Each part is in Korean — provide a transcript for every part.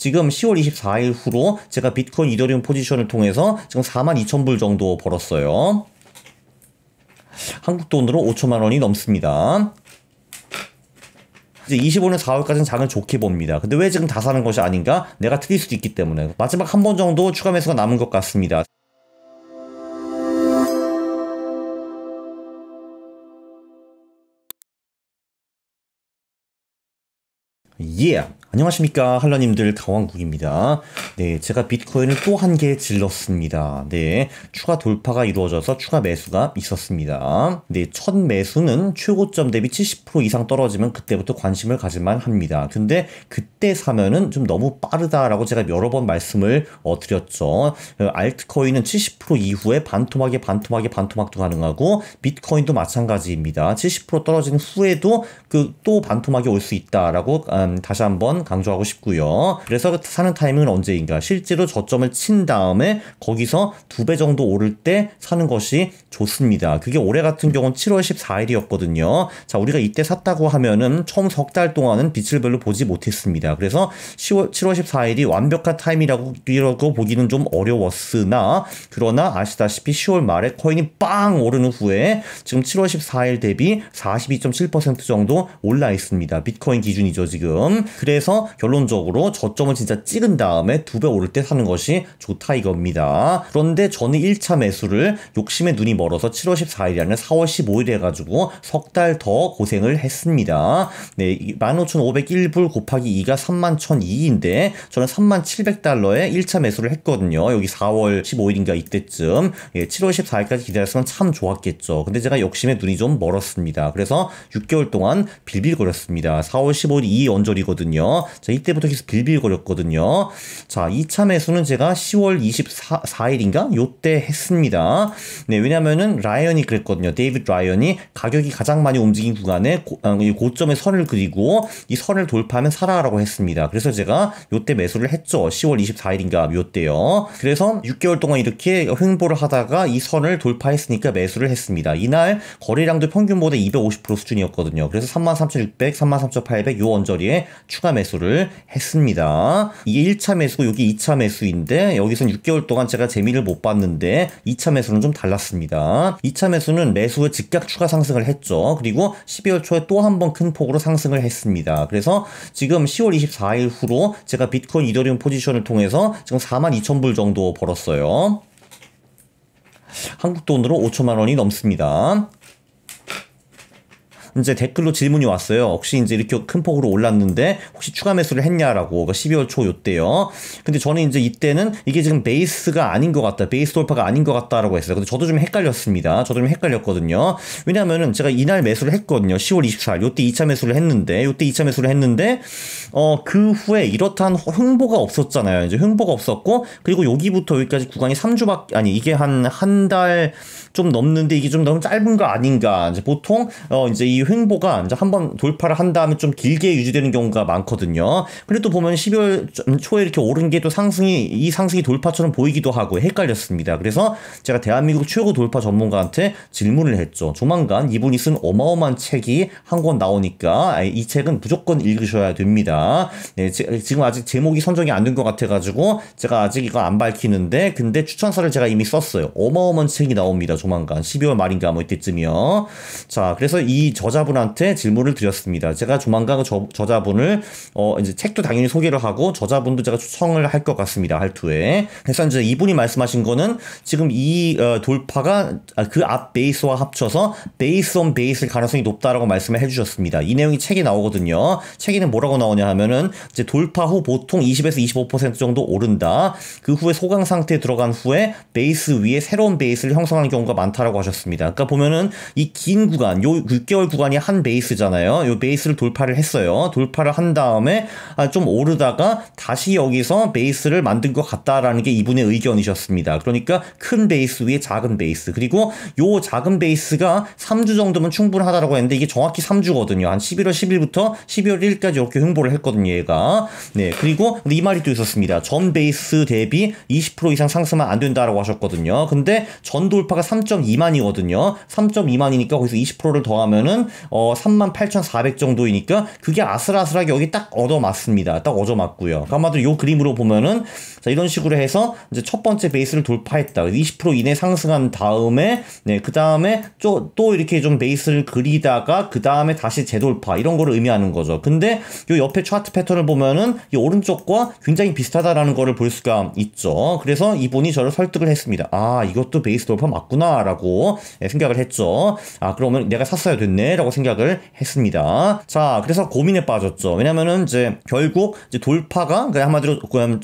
지금 10월 24일 후로 제가 비트코인 이더리움 포지션을 통해서 지금 42,000불 정도 벌었어요. 한국 돈으로 5천만 원이 넘습니다. 이제 25년 4월까지는 장을 좋게 봅니다. 근데 왜 지금 다 사는 것이 아닌가? 내가 틀릴 수도 있기 때문에 마지막 한 번 정도 추가 매수가 남은 것 같습니다. 안녕하십니까 한러님들, 강왕국입니다. 네, 제가 비트코인을 또 한 개 질렀습니다. 네, 추가 돌파가 이루어져서 추가 매수가 있었습니다. 네, 첫 매수는 최고점 대비 70% 이상 떨어지면 그때부터 관심을 가질만 합니다. 근데 그때 사면은 좀 너무 빠르다라고 제가 여러 번 말씀을 드렸죠. 알트코인은 70% 이후에 반토막도 가능하고 비트코인도 마찬가지입니다. 70% 떨어진 후에도 또 반토막이 올 수 있다라고 다시 한번 강조하고 싶고요. 그래서 사는 타이밍은 언제인가? 실제로 저점을 친 다음에 거기서 2배 정도 오를 때 사는 것이 좋습니다. 그게 올해 같은 경우는 7월 14일이었거든요. 자, 우리가 이때 샀다고 하면은 처음 석 달 동안은 빛을 별로 보지 못했습니다. 그래서 7월 14일이 완벽한 타임이라고 보기는 좀 어려웠으나, 그러나 아시다시피 10월 말에 코인이 빵 오르는 후에 지금 7월 14일 대비 42.7% 정도 올라 있습니다. 비트코인 기준이죠, 지금. 그래서 결론적으로 저점을 진짜 찍은 다음에 2배 오를 때 사는 것이 좋다 이겁니다. 그런데 저는 1차 매수를 욕심에 눈이 멀어서 7월 14일이 아니라 4월 15일 해가지고 석 달 더 고생을 했습니다. 네, 15,501불 곱하기 2가 31,002인데 저는 37,700달러에 1차 매수를 했거든요. 여기 4월 15일인가 이때쯤. 7월 14일까지 기다렸으면 참 좋았겠죠. 근데 제가 욕심에 눈이 좀 멀었습니다. 그래서 6개월 동안 빌빌거렸습니다. 4월 15일이 이 언저리거든요. 자, 이때부터 계속 빌빌거렸거든요. 자, 2차 매수는 제가 10월 24일인가? 요때 했습니다. 네, 왜냐면은 라이언이 그랬거든요. 데이비드 라이언이 가격이 가장 많이 움직인 구간에 고점의 선을 그리고 이 선을 돌파하면 사라라고 했습니다. 그래서 제가 요때 매수를 했죠. 10월 24일인가 요때요. 그래서 6개월 동안 이렇게 횡보를 하다가 이 선을 돌파했으니까 매수를 했습니다. 이날 거래량도 평균보다 250% 수준이었거든요. 그래서 33,600, 33,800 요 언저리에 추가 매수를 했습니다. 이게 1차 매수고 여기 2차 매수인데 여기선 6개월 동안 제가 재미를 못 봤는데 2차 매수는 좀 달랐습니다. 2차 매수는 매수 후 즉각 추가 상승을 했죠. 그리고 12월 초에 또 한 번 큰 폭으로 상승을 했습니다. 그래서 지금 10월 24일 후로 제가 비트코인 이더리움 포지션을 통해서 지금 42,000불 정도 벌었어요. 한국 돈으로 5천만 원이 넘습니다. 이제 댓글로 질문이 왔어요. 혹시 이제 이렇게 큰 폭으로 올랐는데 혹시 추가 매수를 했냐라고. 12월 초 요때요. 근데 저는 이제 이때는 이게 지금 베이스가 아닌 것 같다. 베이스 돌파가 아닌 것 같다라고 했어요. 근데 저도 좀 헷갈렸습니다. 저도 좀 헷갈렸거든요. 왜냐면은 제가 이날 매수를 했거든요. 10월 24일. 요때 2차 매수를 했는데 그 후에 이렇다한 횡보가 없었잖아요. 이제 횡보가 없었고, 그리고 여기부터 여기까지 구간이 3주밖에 아니 이게 한 달 좀 넘는데 이게 좀 너무 짧은 거 아닌가. 이제 보통 이제 이 횡보가 이제 한번 돌파를 한 다음에 좀 길게 유지되는 경우가 많거든요. 근데 또 보면 12월 초에 이렇게 오른 게 또 이 상승이 돌파처럼 보이기도 하고 헷갈렸습니다. 그래서 제가 대한민국 최고 돌파 전문가한테 질문을 했죠. 조만간 이분이 쓴 어마어마한 책이 한 권 나오니까 이 책은 무조건 읽으셔야 됩니다. 네, 지금 아직 제목이 선정이 안 된 것 같아가지고 제가 아직 이거 안 밝히는데, 근데 추천서를 제가 이미 썼어요. 어마어마한 책이 나옵니다. 조만간 12월 말인가 뭐 이때쯤이요. 자, 그래서 이 저자분한테 질문을 드렸습니다. 제가 조만간 저자분을 이제 책도 당연히 소개를 하고 저자분도 제가 초청을 할 것 같습니다. 할투에. 그래서 이제 이분이 말씀하신 거는 지금 이 돌파가 그 앞 베이스와 합쳐서 베이스 온 베이스일 가능성이 높다라고 말씀을 해주셨습니다. 이 내용이 책에 나오거든요. 책에는 뭐라고 나오냐 하면은 이제 돌파 후 보통 20에서 25% 정도 오른다. 그 후에 소강 상태에 들어간 후에 베이스 위에 새로운 베이스를 형성하는 경우가 많다라고 하셨습니다. 그러니까 보면은 이 긴 구간, 요 6개월 구간이 한 베이스잖아요. 요 베이스를 돌파를 했어요. 돌파를 한 다음에 좀 오르다가 다시 여기서 베이스를 만든 것 같다라는 게 이분의 의견이셨습니다. 그러니까 큰 베이스 위에 작은 베이스, 그리고 요 작은 베이스가 3주 정도면 충분하다라고 했는데 이게 정확히 3주거든요. 한 11월 10일부터 12월 1일까지 이렇게 횡보를 했거든요, 얘가. 네, 그리고 이 말이 또 있었습니다. 전 베이스 대비 20% 이상 상승하면 안 된다라고 하셨거든요. 근데 전 돌파가 3.2만이거든요. 3.2만이니까 거기서 20%를 더하면은 38,400 정도이니까 그게 아슬아슬하게 여기 딱 얻어맞습니다. 딱 얻어맞고요. 아마도 요 그림으로 보면은 자, 이런 식으로 해서 이제 첫 번째 베이스를 돌파했다. 20% 이내 상승한 다음에 네, 그 다음에 또 이렇게 좀 베이스를 그리다가 그 다음에 다시 재돌파 이런 거를 의미하는 거죠. 근데 요 옆에 차트 패턴을 보면은 이 오른쪽과 굉장히 비슷하다라는 거를 볼 수가 있죠. 그래서 이분이 저를 설득을 했습니다. 아, 이것도 베이스 돌파 맞구나 라고 생각을 했죠. 아, 그러면 내가 샀어야 됐네 라고 생각을 했습니다. 자, 그래서 고민에 빠졌죠. 왜냐면은 이제 결국 이제 돌파가 그러니까 한마디로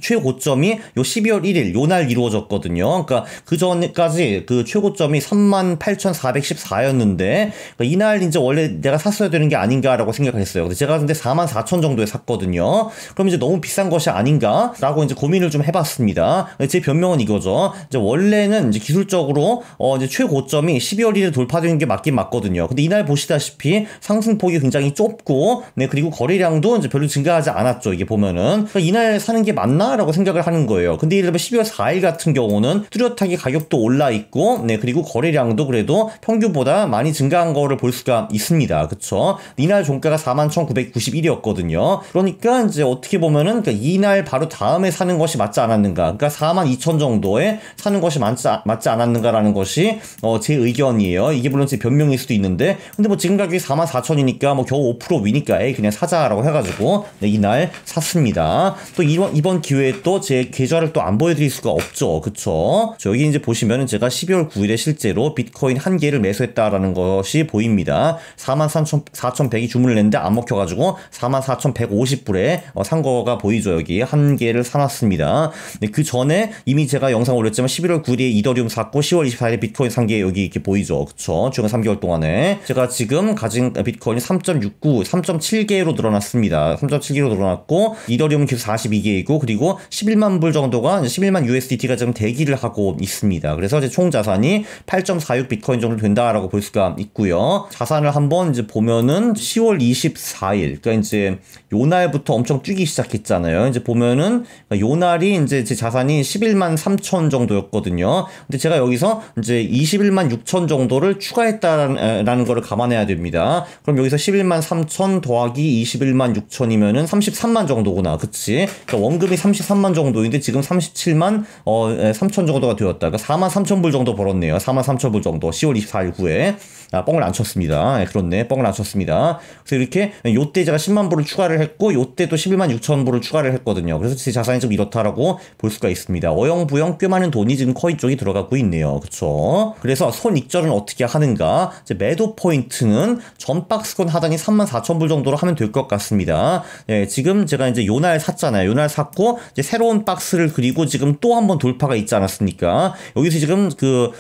최고점이 요 12월 1일 요 날 이루어졌거든요. 그러니까 그 전까지 그 최고점이 38,414였는데 그러니까 이날 이제 원래 내가 샀어야 되는 게 아닌가라고 생각을 했어요. 근데 제가 44,000 정도에 샀거든요. 그럼 이제 너무 비싼 것이 아닌가라고 이제 고민을 좀 해봤습니다. 제 변명은 이거죠. 이제 원래는 이제 기술적으로 이제 최고점이 12월 1일에 돌파되는 게 맞긴 맞거든요. 근데 이날 보시다시피 상승폭이 굉장히 좁고, 네, 그리고 거래량도 이제 별로 증가하지 않았죠. 이게 보면은. 그러니까 이날 사는 게 맞나라고 생각을 하는 거예요. 근데 예를 들면 12월 4일 같은 경우는 뚜렷하게 가격도 올라 있고, 네, 그리고 거래량도 그래도 평균보다 많이 증가한 거를 볼 수가 있습니다. 그쵸? 이날 종가가 41,991이었거든요. 그러니까 이제 어떻게 보면은 그러니까 이날 바로 다음에 사는 것이 맞지 않았는가. 그러니까 42,000 정도에 사는 것이 맞지 않았는가라는 것이 제 의견이에요. 이게 물론 제 변명일 수도 있는데, 근데 뭐 지금 가격이 44,000이니까 뭐 겨우 5% 위니까 그냥 사자라고 해가지고 네, 이날 샀습니다. 또 이번 기회에 또 제 계좌를 또 안 보여드릴 수가 없죠. 그쵸? 여기 이제 보시면은 제가 12월 9일에 실제로 비트코인 한 개를 매수했다라는 것이 보입니다. 44,100이 주문을 냈는데 안 먹혀가지고 44,150불에 산 거가 보이죠. 여기 한 개를 사놨습니다. 네, 그 전에 이미 제가 영상 올렸지만 11월 9일에 이더리움 샀고 10월 24일에 비트코인 산 게 여기 이렇게 보이죠. 그쵸? 최근 3개월 동안에 제가 지금 가진 비트코인이 3.69, 3.7개로 늘어났습니다. 3.7개로 늘어났고 이더리움은 계속 42개이고 그리고 11만 불 정도가 11만 USDT가 지금 대기를 하고 있습니다. 그래서 이제 총 자산이 8.46 비트코인 정도 된다라고 볼 수가 있고요. 자산을 한번 이제 보면은 10월 24일, 그러니까 이제 요 날부터 엄청 뛰기 시작했잖아요. 이제 보면은 요 날이 이제 제 자산이 11만 3천 정도였거든요. 근데 제가 여기서 이제 21만 6천 정도를 추가했다라는 거를 감안해야 됩니다. 그럼 여기서 11만 3천 더하기 21만 6천이면은 33만 정도구나. 그치? 그러니까 원금이 33만 정도인데 지금 37만 3천 정도가 되었다. 그러니까 4만 3천 불 정도 벌었네요. 4만 3천 불 정도. 10월 24일 후에. 아, 뻥을 안 쳤습니다. 네, 그렇네. 뻥을 안 쳤습니다. 그래서 이렇게 요때 제가 10만 불을 추가를 했고 요때 또 11만 6천 불을 추가를 했거든요. 그래서 제 자산이 좀 이렇다라고 볼 수가 있습니다. 어영부영 꽤 많은 돈이 지금 코인 쪽에 들어가고 있네요. 그쵸? 그래서 손익절은 어떻게 하는가? 이제 매도 포인트는 전 박스권 하단이 3만 4천 불 정도로 하면 될 것 같습니다. 네, 지금 제가 이제 요날 샀잖아요. 요날 샀고 이제 새로운 박스를 그리고 지금 또 한 번 돌파가 있지 않았습니까? 여기서 지금 그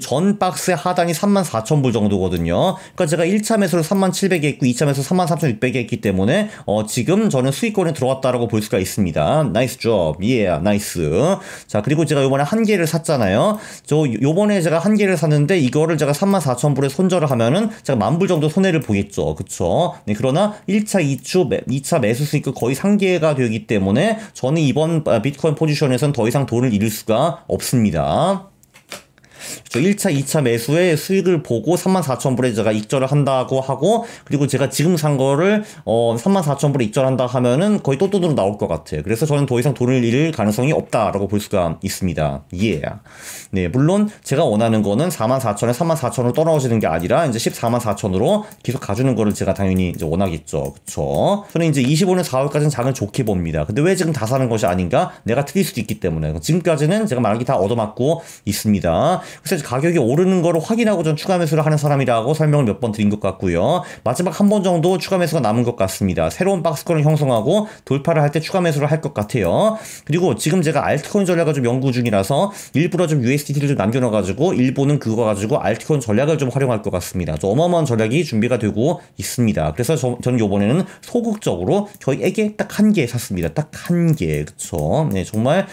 전 박스의 하단이 3만 4천 불 정도거든요. 그러니까 제가 1차 매수를 3만 700에 했고 2차 매수 3만 3,600에 했기 때문에 지금 저는 수익권에 들어왔다라고 볼 수가 있습니다. 나이스 조. 예, 나이스. 자, 그리고 제가 요번에 한 개를 샀잖아요. 요번에 제가 한 개를 샀는데 이거를 제가 3만 4천 불에 손절을 하면은 제가 10,000불 정도 손해를 보겠죠. 그쵸? 네, 그러나 1차, 2차 매수 수익이 거의 상계가 되기 때문에 저는 이번 비트코인 포지션에선 더 이상 돈을 잃을 수가 없습니다. 1차, 2차 매수의 수익을 보고 34,000불에 제가 익절을 한다고 하고, 그리고 제가 지금 산 거를 34,000불에 익절한다 하면은 거의 또 돈으로 나올 것 같아요. 그래서 저는 더 이상 돈을 잃을 가능성이 없다라고 볼 수가 있습니다. 예. 네, 물론 제가 원하는 거는 44,000에 34,000으로 떨어지는 게 아니라 이제 144,000으로 계속 가주는 거를 제가 당연히 이제 원하겠죠. 그쵸? 저는 이제 25년 4월까지는 장을 좋게 봅니다. 근데 왜 지금 다 사는 것이 아닌가? 내가 틀릴 수도 있기 때문에. 지금까지는 제가 말하기 다 얻어맞고 있습니다. 그래서 가격이 오르는 거를 확인하고 전 추가 매수를 하는 사람이라고 설명을 몇 번 드린 것 같고요. 마지막 한 번 정도 추가 매수가 남은 것 같습니다. 새로운 박스권을 형성하고 돌파를 할 때 추가 매수를 할 것 같아요. 그리고 지금 제가 알트코인 전략을 좀 연구 중이라서 일부러 좀 USDT를 좀 남겨놔가지고 일부는 그거 가지고 알트코인 전략을 좀 활용할 것 같습니다. 좀 어마어마한 전략이 준비가 되고 있습니다. 그래서 저는 요번에는 소극적으로 저희에게 딱 한 개 샀습니다. 딱 한 개. 그쵸? 네, 정말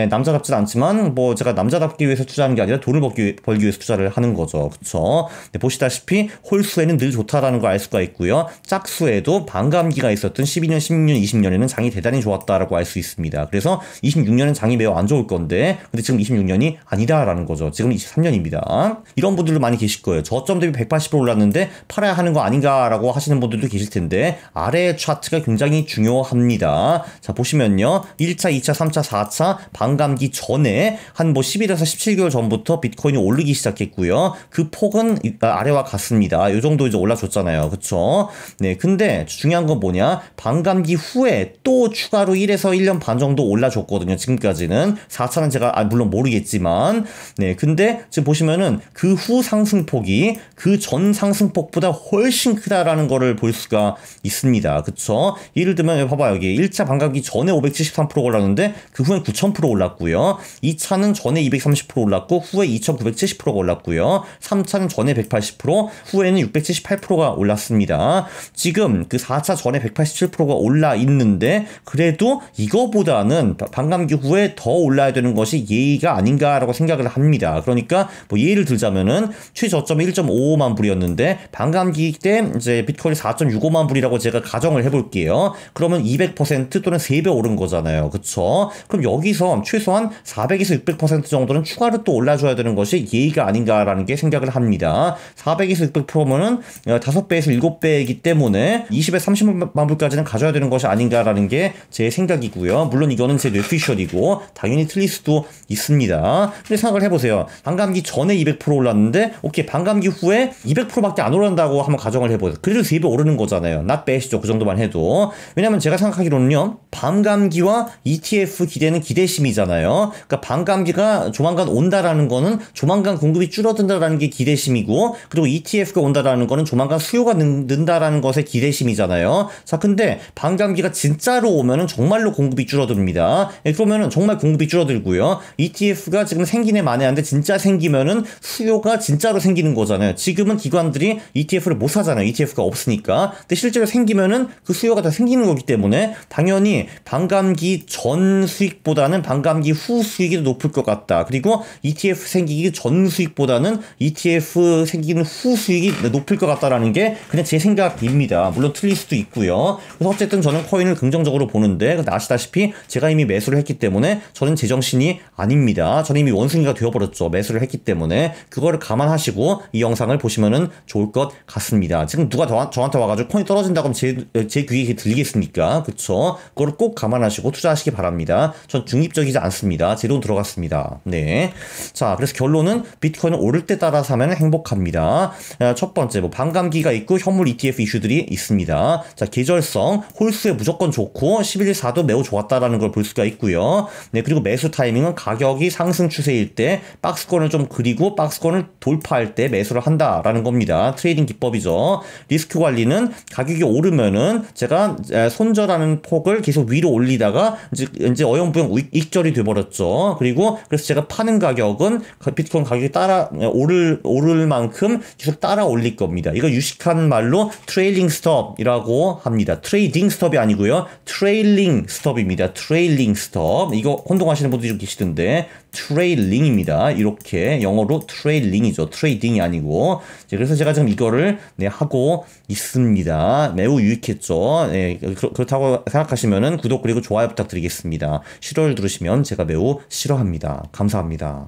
남자답진 않지만 뭐 제가 남자답기 위해서 투자하는 게 아니라 돈을 벌기 위해서 투자를 하는 거죠. 그쵸? 네, 보시다시피 홀수에는 늘 좋다라는 걸 알 수가 있고요. 짝수에도 반감기가 있었던 12년, 16년, 20년에는 장이 대단히 좋았다라고 알 수 있습니다. 그래서 26년은 장이 매우 안 좋을 건데 근데 지금 26년이 아니다라는 거죠. 지금 23년입니다. 이런 분들도 많이 계실 거예요. 저점 대비 180% 올랐는데 팔아야 하는 거 아닌가라고 하시는 분들도 계실 텐데 아래 차트가 굉장히 중요합니다. 자, 보시면요. 1차, 2차, 3차, 4차 반감기 전에 한 뭐 11에서 17개월 전부터 비트코인이 오르기 시작했고요. 그 폭은 아래와 같습니다. 이 정도 이제 올라줬잖아요. 그쵸? 네. 근데 중요한 건 뭐냐? 반감기 후에 또 추가로 1에서 1년 반 정도 올라줬거든요. 지금까지는. 4차는 제가 물론 모르겠지만 네. 근데 지금 보시면은 그 후 상승폭이 그 전 상승폭보다 훨씬 크다라는 거를 볼 수가 있습니다. 그쵸? 예를 들면 봐봐요. 여기 1차 반감기 전에 573% 올랐는데 그 후엔 9000% 올랐고요. 2차는 전에 230% 올랐고 후에 2970%가 올랐고요. 3차는 전에 180%, 후에는 678%가 올랐습니다. 지금 그 4차 전에 187%가 올라 있는데 그래도 이거보다는 반감기 후에 더 올라야 되는 것이 예의가 아닌가라고 생각을 합니다. 그러니까 뭐 예를 들자면은 최저점이 1.55만 불이었는데 반감기 때 이제 비트코인이 4.65만 불이라고 제가 가정을 해볼게요. 그러면 200% 또는 3배 오른 거잖아요. 그쵸? 그럼 여기서 최소한 400에서 600% 정도는 추가로 또 올라줘야 되는 것이 예의가 아닌가라는 게 생각을 합니다. 400에서 600%면은 5배에서 7배이기 때문에 20에서 30만 불까지는 가져야 되는 것이 아닌가라는 게 제 생각이고요. 물론 이거는 제 뇌피셜이고 당연히 틀릴 수도 있습니다. 근데 생각을 해보세요. 반감기 전에 200% 올랐는데 오케이 반감기 후에 200%밖에 안 오른다고 한번 가정을 해보세요. 그래도 3배 오르는 거잖아요. not bad이죠. 그 정도만 해도. 왜냐면 제가 생각하기로는요. 반감기와 ETF 기대는 기대심이잖아요. 그러니까 반감기가 조만간 온다라는 거는 조만간 공급이 줄어든다라는 게 기대심이고 그리고 ETF가 온다라는 거는 조만간 수요가 는다라는 것의 기대심이잖아요. 자, 근데 반감기가 진짜로 오면은 정말로 공급이 줄어듭니다. 그러면은 정말 공급이 줄어들고요. ETF가 지금 생기네 마네한데 진짜 생기면은 수요가 진짜로 생기는 거잖아요. 지금은 기관들이 ETF를 못 사잖아요. ETF가 없으니까. 근데 실제로 생기면은 그 수요가 다 생기는 거기 때문에 당연히 반감기 전 수익보다는 반감기 후 수익이 높을 것 같다. 그리고 ETF 생기기 전 수익보다는 ETF 생기는 후 수익이 높을 것 같다라는 게 그냥 제 생각입니다. 물론 틀릴 수도 있고요. 그래서 어쨌든 저는 코인을 긍정적으로 보는데 아시다시피 제가 이미 매수를 했기 때문에 저는 제정신이 아닙니다. 저는 이미 원숭이가 되어버렸죠. 매수를 했기 때문에 그거를 감안하시고 이 영상을 보시면은 좋을 것 같습니다. 지금 누가 저한테 와가지고 코인이 떨어진다고 하면 제 귀에 들리겠습니까? 그쵸? 그거를 꼭 감안하시고 투자하시기 바랍니다. 전 중립적이지 않습니다. 제 돈 들어갔습니다. 네. 자, 그래서 결론은 비트코인은 오를 때 따라 사면 행복합니다. 첫 번째, 뭐 반감기가 있고 현물 ETF 이슈들이 있습니다. 자, 계절성, 홀수에 무조건 좋고 11.4도 매우 좋았다라는 걸 볼 수가 있고요. 네, 그리고 매수 타이밍은 가격이 상승 추세일 때 박스권을 좀 그리고 박스권을 돌파할 때 매수를 한다라는 겁니다. 트레이딩 기법이죠. 리스크 관리는 가격이 오르면은 제가 손절하는 폭을 계속 위로 올리다가 이제 어영부영 익절이 돼버렸죠. 그리고 그래서 제가 파는 가격은 비트코인 가격이 따라 오를 만큼 계속 따라 올릴 겁니다. 이거 유식한 말로 트레일링 스톱이라고 합니다. 트레이딩 스톱이 아니고요. 트레일링 스톱입니다. 트레일링 스톱. 이거 혼동하시는 분들이 좀 계시던데 트레일링입니다. 이렇게 영어로 트레일링이죠. 트레이딩이 아니고. 그래서 제가 지금 이거를 하고 있습니다. 매우 유익했죠. 네, 그렇다고 생각하시면은 구독 그리고 좋아요 부탁드리겠습니다. 싫어요를 누르시면 제가 매우 싫어합니다. 감사합니다.